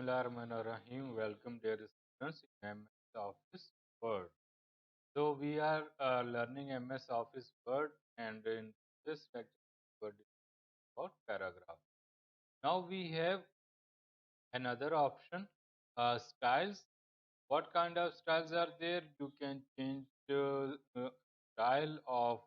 Bismillahirrahmanirrahim. Welcome, dear students, in MS Office Word. So, we are learning MS Office Word, and in this lecture, we are discussing about paragraph. Now, we have another option, styles. What kind of styles are there? You can change style of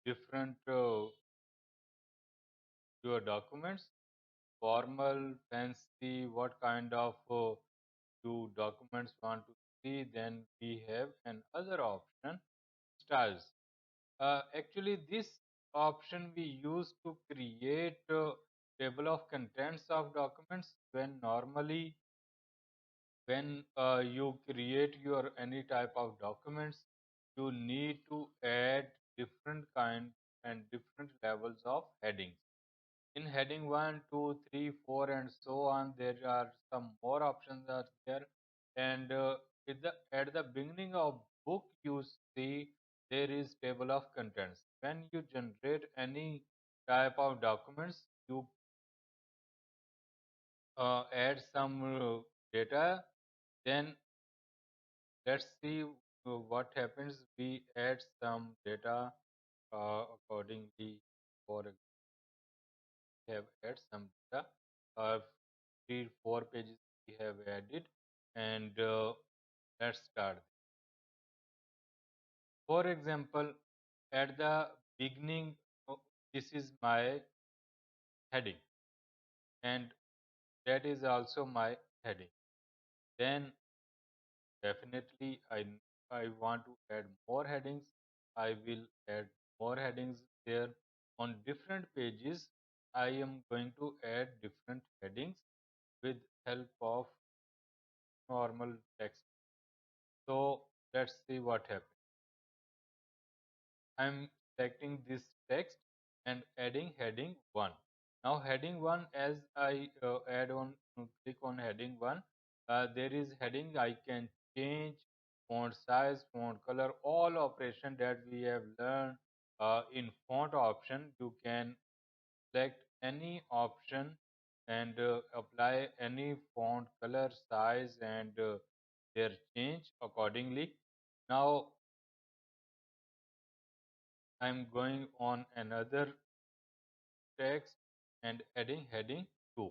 different your documents, formal, fancy, what kind of do documents want to see, then we have another option, styles. Actually, this option we use to create table of contents of documents when normally when you create your any type of documents, you need to add different kind and different levels of headings. In heading 1, 2, 3, 4, and so on, there are some more options are there. And at the beginning of book, you see there is table of contents. When you generate any type of documents, you add some data. Then let's see what happens. We add some data accordingly. For we have add some data. Uh, 3 4 pages we have added, and let's start. For example, at the beginning, this is my heading, and that is also my heading. Then definitely I want to add more headings. I will add more headings there. On different pages, I am going to add different headings with help of normal text. So let's see what happens. I'm selecting this text and adding heading 1. Now heading 1, as I click on heading 1, there is heading I can change font size, font color, all operation that we have learned in font option. You can select any option and apply any font color size and their change accordingly. Now I'm going on another text and adding heading 2.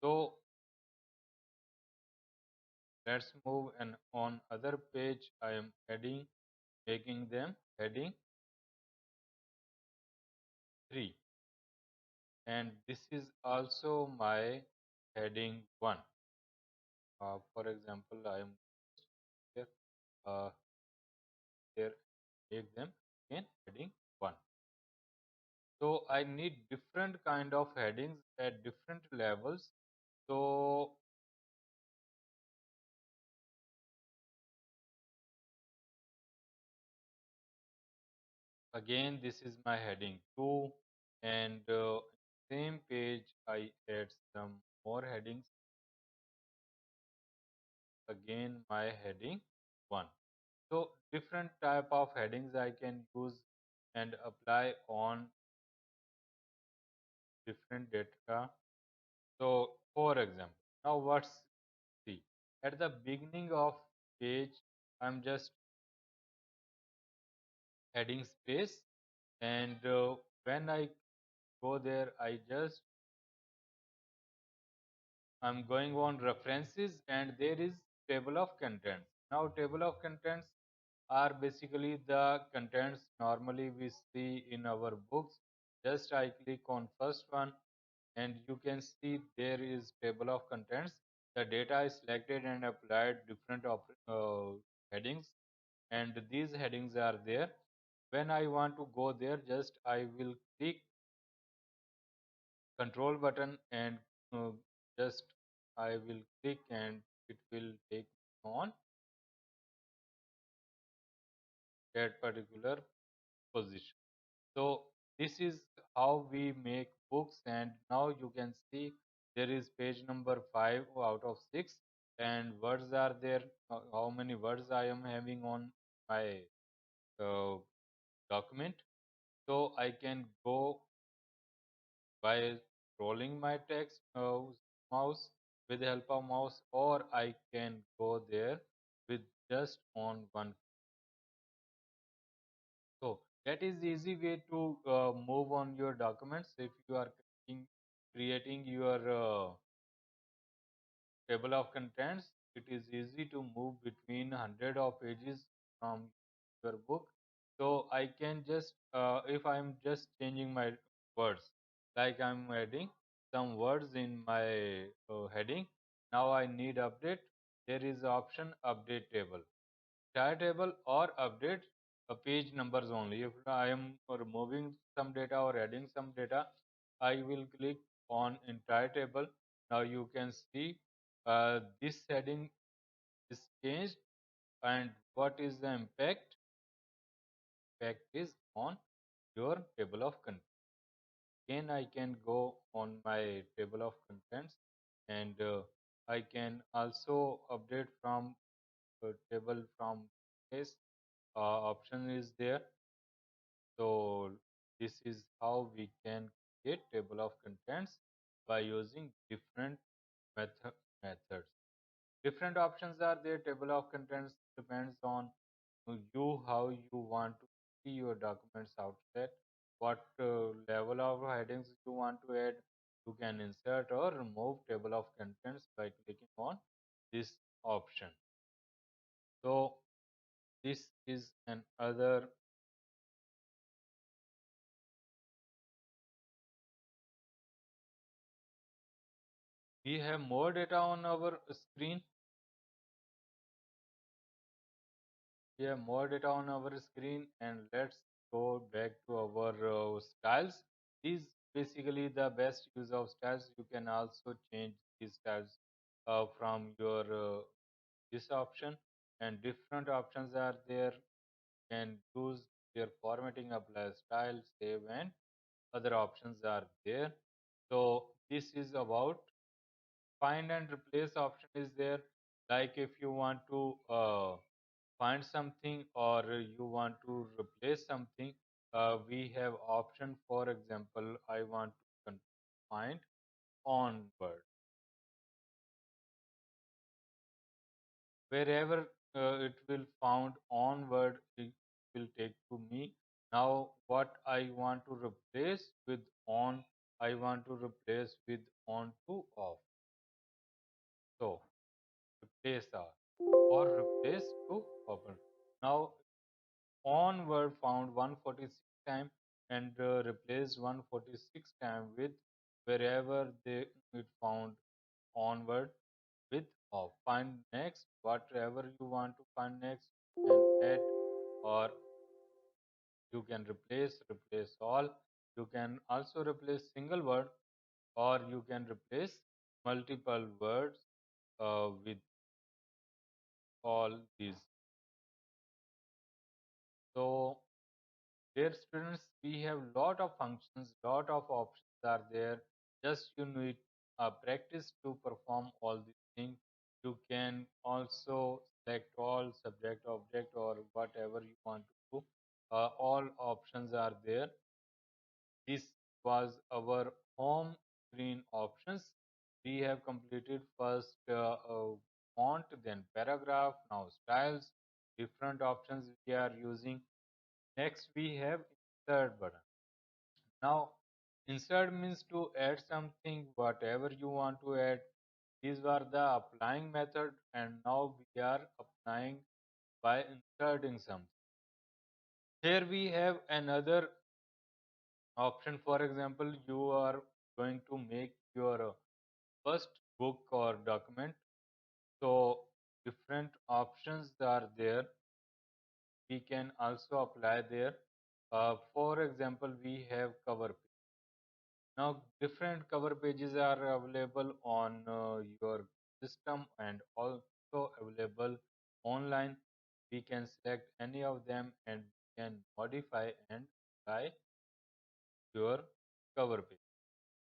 So let's move, and on other page I am adding, making them heading 3, and this is also my heading 1. For example, I am here, uh, here make them again heading 1. So I need different kind of headings at different levels. So again, this is my heading 2, and same page I add some more headings. Again, my heading 1. So different type of headings I can use and apply on different data. So for example, now what's see at the beginning of page, I'm just adding space, and when I go there, I'm going on references, and there is table of contents. Now table of contents are basically the contents normally we see in our books. Just I click on first one, and you can see there is table of contents. The data is selected and applied different headings, and these headings are there. When I want to go there, just I will click control button, and uh, just I will click, and it will take me on that particular position. So this is how we make books, and now you can see there is page number 5 out of 6, and words are there. How many words I am having on my uh, document. So I can go by scrolling my text mouse. with the help of mouse, or I can go there with just on one. So that is the easy way to move on your documents. If you are creating your table of contents, it is easy to move between hundred of pages from your book. So I can just, if I'm just changing my words, like I'm adding some words in my heading. Now I need update. There is option update table, entire table, or update page numbers only. If I am removing some data or adding some data, I will click on entire table. Now you can see this heading is changed, and what is the impact? Impact is on your table of contents. Again, I can go on my table of contents, and I can also update from table from this option is there. So this is how we can create table of contents by using different methods. Different options are there. Table of contents depends on you, how you want to see your documents outset, what level of headings you want to add. You can insert or remove table of contents by clicking on this option. So this is another. We have more data on our screen. We have more data on our screen, and let's go back to our styles. These basically the best use of styles. You can also change these styles from your this option, and different options are there. You can choose your formatting, apply style, save, and other options are there. So this is about find and replace option is there. Like if you want to find something, or you want to replace something, we have option. For example, I want to find onward. Wherever it will found onward, it will take to me. Now what I want to replace with on, I want to replace with on to off. So replace all or replace to open. Now onward found 146 time, and replace 146 time with wherever they it found onward with off. Find next, whatever you want to find next, and add, or you can replace all. You can also replace single word, or you can replace multiple words with all these. So dear students, we have lot of functions, lot of options are there. Just you need practice to perform all these things. You can also select all subject, object, or whatever you want to do. All options are there. This was our home screen options. We have completed first font, then paragraph, now styles, different options we are using. Next, we have insert button. Now, insert means to add something, whatever you want to add. These were the applying method, and now we are applying by inserting something. Here we have another option. For example, you are going to make your first book or document. So, different options are there. We can also apply there. For example, we have cover. Now, different cover pages are available on your system and also available online. We can select any of them and can modify and apply your cover page.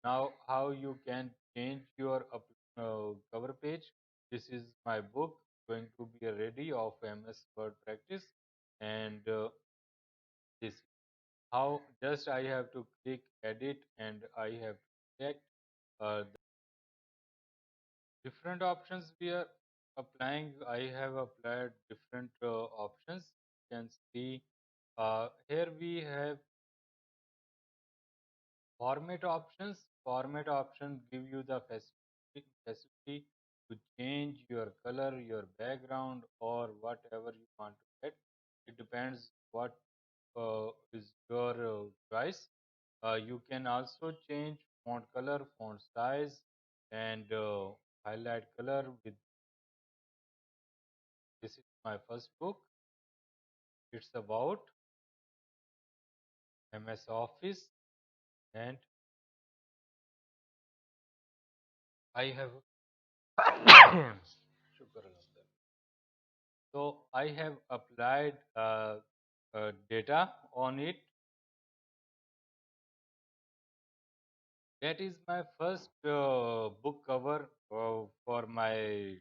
Now, how you can change your cover page? This is my book going to be ready of MS Word practice, and this how just I have to click edit, and I have to select Different options we are applying. I have applied different options. You can see here we have format options. Format options give you the facility to change your color, your background, or whatever you want to get. It depends what is your choice. You can also change font color, font size, and highlight color. With this is my first book. It's about MS Office, and I have Shukr Alhamdulillah. So I have applied data on it. That is my first book cover for my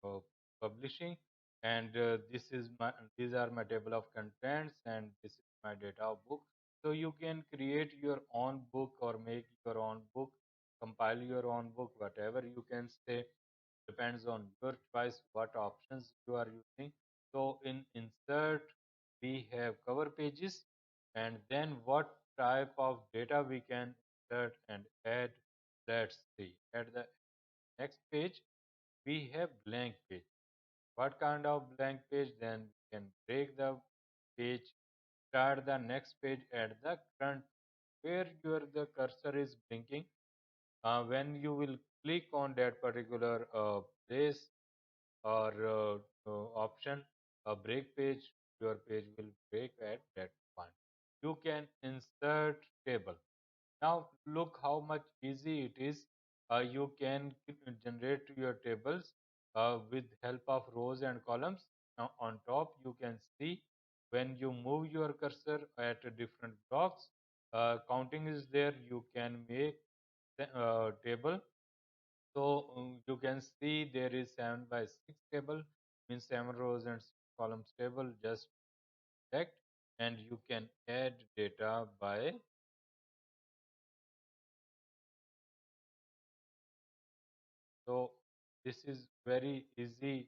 uh, publishing, and these are my table of contents, and this is my data of book. So you can create your own book or make your own book, compile your own book, whatever you can say. Depends on your choice what options you are using. So in insert we have cover pages, and then what type of data we can insert and add. Let's see, at the next page we have blank page. What kind of blank page? Then we can break the page, start the next page at the front where your the cursor is blinking. When you will click on that particular place or option, a break page, your page will break at that point. You can insert table. Now look how much easy it is. You can generate your tables with help of rows and columns. Now on top you can see when you move your cursor at different blocks, counting is there. You can make the table. So you can see there is 7 by 6 table, means 7 rows and 6 columns table. Just select and you can add data by. So this is very easy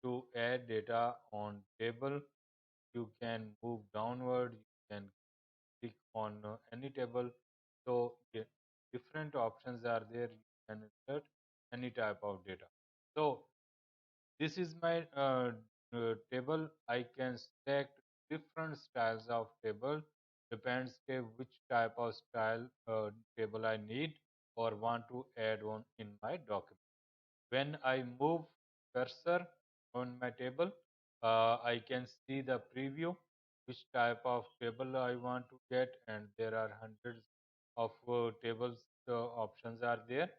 to add data on table. You can move downward. You can click on any table. So different options are there. You can insert any type of data. So this is my table. I can select different styles of table. Depends which type of style table I need or want to add on in my document. When I move cursor on my table, I can see the preview, which type of table I want to get, and there are hundreds of tables options are there.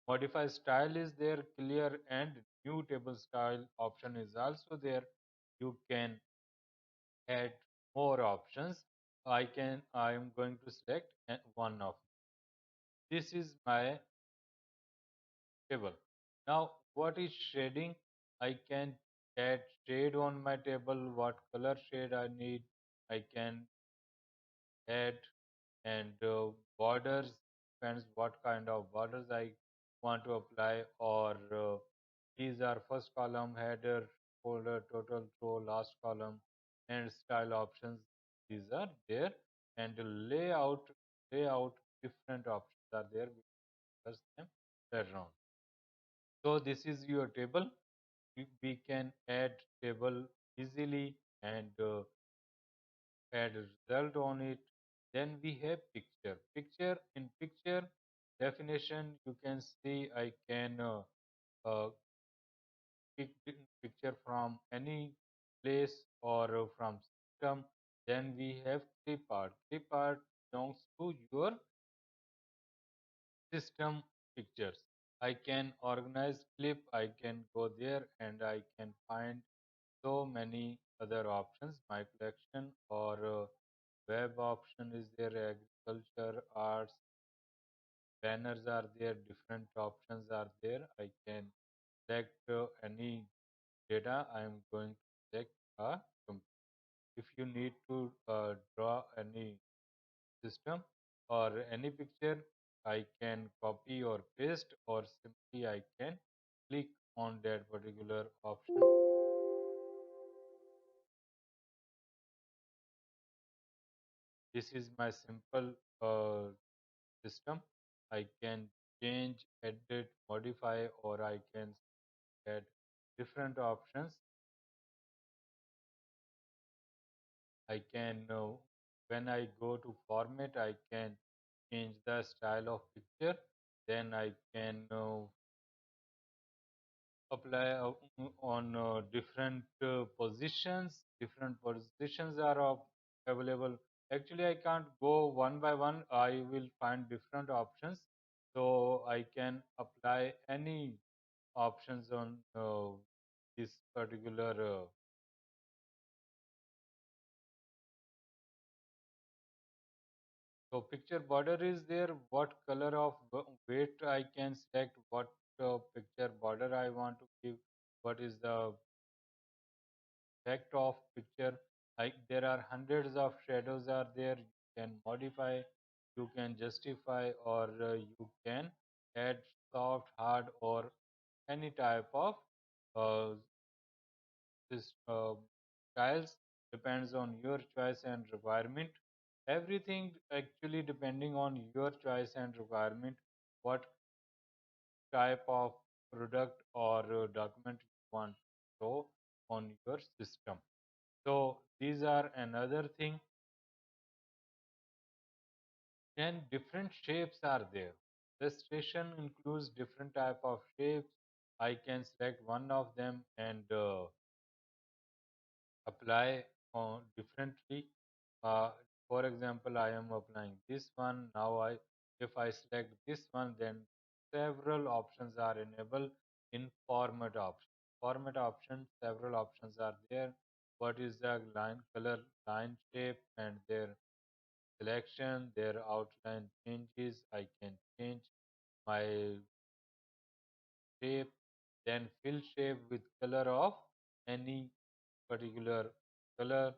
Modify style is there, clear and new table style option is also there. You can add more options. I am going to select one of this is my table. Now what is shading? I can add shade on my table, what color shade I need. I can add and borders, depends what kind of borders I want to apply, or these are first column, header, folder, total row, last column, and style options. These are there, and the layout different options are there. We discuss them later on. So this is your table. We can add table easily and add a result on it. Then we have picture. Picture definition, you can see I can pick picture from any place or from system. Then we have clip art. Clip art belongs to your system pictures. I can organize clip. I can go there and I can find so many other options. My collection or web option is there, agriculture, arts, banners are there, different options are there. I can select any data. I am going to select a if you need to draw any system or any picture, I can copy or paste or simply I can click on that particular option. This is my simple system. I can change, edit, modify, or I can add different options. I can, when I go to format, I can change the style of picture. Then I can apply on different positions. Different positions are available. Actually, I can't go one by one. I will find different options. So I can apply any options on this particular. So picture border is there. What color of weight I can select. What picture border I want to give. What is the effect of picture? Like there are hundreds of shadows are there. You can modify, you can justify, or you can add soft, hard, or any type of uh, this styles. Depends on your choice and requirement. Everything actually depending on your choice and requirement. What type of product or document you want to show on your system. So these are another thing. Then different shapes are there. The station includes different type of shapes. I can select one of them and apply differently. Uh, for example, I am applying this one. Now if I select this one, then several options are enabled in format option. Format option, several options are there. What is the line color, line shape, and their selection, their outline changes. I can change my shape, then fill shape with color of any particular color,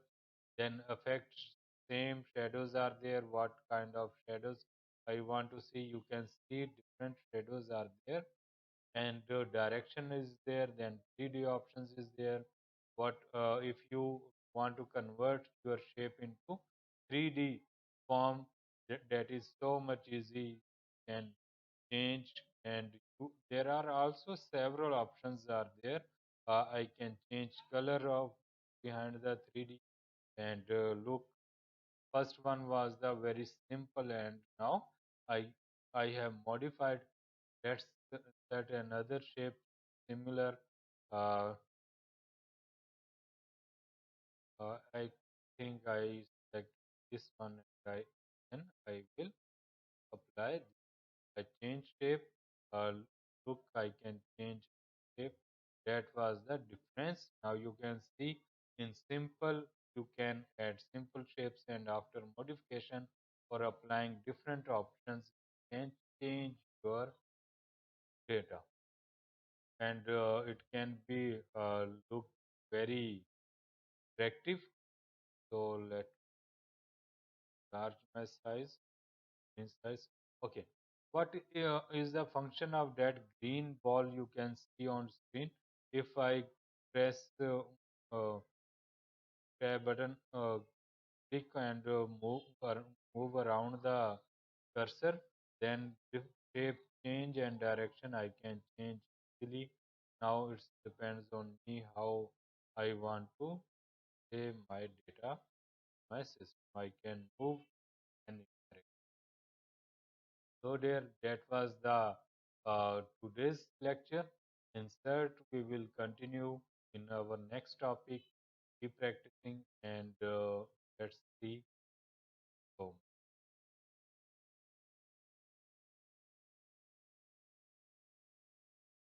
then effects, same shadows are there. What kind of shadows I want to see, you can see different shadows are there, and direction is there, then 3D options is there. What if you want to convert your shape into 3D form, that is so much easy, can change. And there are also several options are there. I can change color of behind the 3D and look. First one was the very simple, and now I I have modified. Let's set another shape similar. Uh, I think I select this one, and then I will apply. I change shape. Uh, Look, I can change shape. That was the difference. Now you can see in simple, you can add simple shapes, and after modification or applying different options, you can change your data. And it can be look very attractive. So let large my size, in size. Okay. What is the function of that green ball you can see on screen? If I press uh, tab button, click and move around the cursor, then the shape change and direction I can change easily. Now it depends on me how I want to save my data, my system. I can move any direction. So dear, that was the today's lecture. Insert, we will continue in our next topic. Keep practicing and